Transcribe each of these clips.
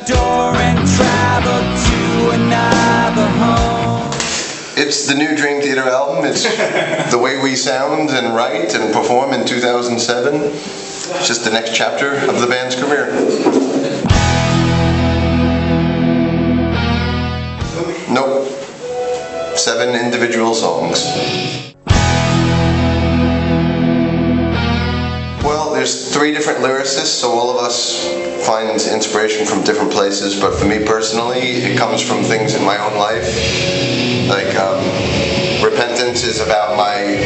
door and travel to another home. It's the new Dream Theater album. It's the way we sound and write and perform in 2007. It's just the next chapter of the band's career. Nope. 7 individual songs. Well, there's 3 different lyricists, so all of us find inspiration from different places, but for me personally, it comes from things in my own life. Like, Repentance is about my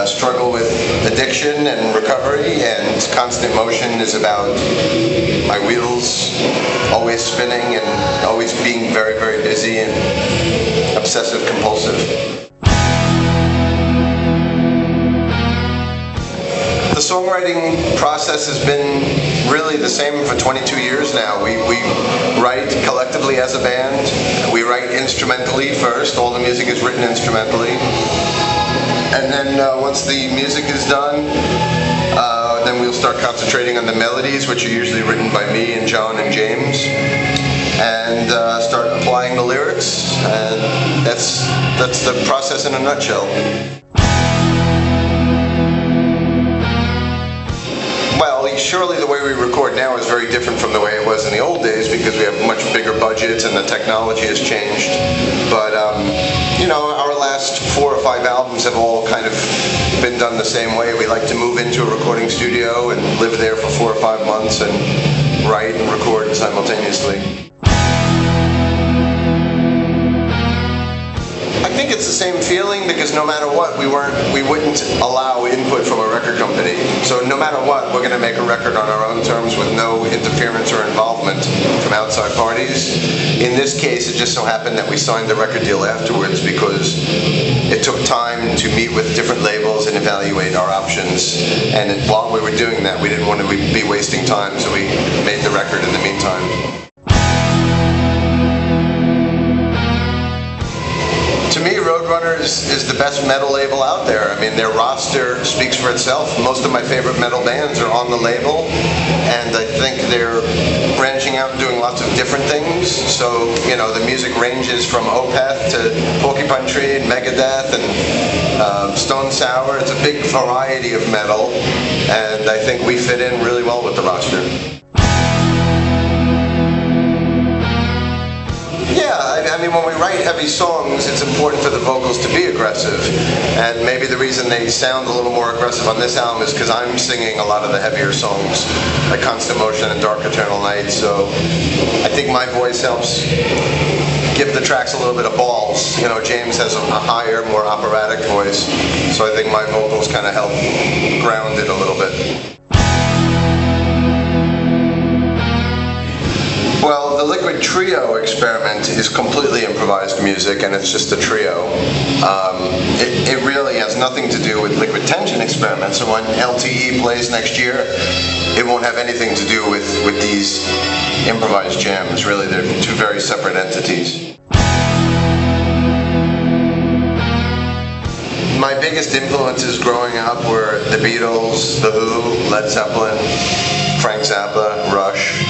struggle with addiction and recovery, and Constant Motion is about my wheels always spinning and always being very, very busy and obsessive compulsive. The songwriting process has been really the same for 22 years now. We write collectively as a band. We write instrumentally first. All the music is written instrumentally. And then once the music is done, then we'll start concentrating on the melodies, which are usually written by me and John and James, and start applying the lyrics. And that's the process in a nutshell. Surely the way we record now is very different from the way it was in the old days because we have much bigger budgets and the technology has changed. But, you know, our last 4 or 5 albums have all kind of been done the same way. We like to move into a recording studio and live there for 4 or 5 months and write and record simultaneously. I think it's the same feeling because no matter what, we wouldn't allow input from a record company. So no matter what, we're going to make a record on our own terms with no interference or involvement from outside parties. In this case, it just so happened that we signed the record deal afterwards because it took time to meet with different labels and evaluate our options. And while we were doing that, we didn't want to be wasting time, so we made the record in the meantime. To me, Roadrunners is the best metal label out there. I mean, their roster speaks for itself. Most of my favorite metal bands are on the label, and I think they're branching out and doing lots of different things. So, you know, the music ranges from Opeth to Porcupine Tree and Megadeth and Stone Sour. It's a big variety of metal, and I think we fit in really well with the roster. I mean, when we write heavy songs, it's important for the vocals to be aggressive. And maybe the reason they sound a little more aggressive on this album is because I'm singing a lot of the heavier songs, like Constant Motion and Dark Eternal Night. So I think my voice helps give the tracks a little bit of balls. You know, James has a higher, more operatic voice. So I think my vocals kind of help ground it a little bit. Well, the Liquid Trio experiment is completely improvised music, and it's just a trio. It really has nothing to do with Liquid Tension experiment, so when LTE plays next year, it won't have anything to do with these improvised jams. Really, they're 2 very separate entities. My biggest influences growing up were the Beatles, The Who, Led Zeppelin, Frank Zappa, Rush.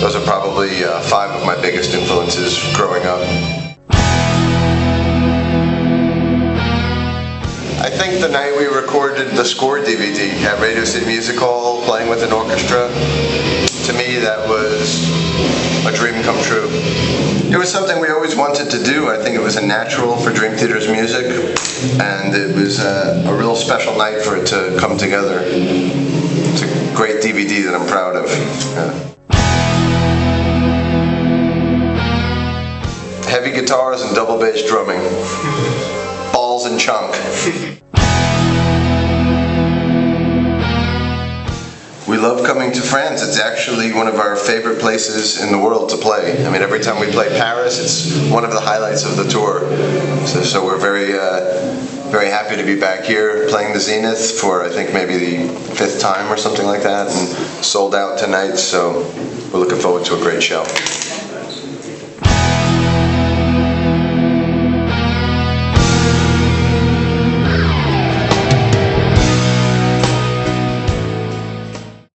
Those are probably 5 of my biggest influences growing up. I think the night we recorded the score DVD at Radio City Music Hall, playing with an orchestra, to me that was a dream come true. It was something we always wanted to do. I think it was a natural for Dream Theater's music, and it was a real special night for it to come together. It's a great DVD that I'm proud of. Yeah. Heavy guitars and double bass drumming. Balls and chunk. We love coming to France. It's actually one of our favorite places in the world to play. I mean, every time we play Paris, it's one of the highlights of the tour. So we're very happy to be back here playing the Zenith for, I think, maybe the 5th time or something like that, and sold out tonight, so we're looking forward to a great show.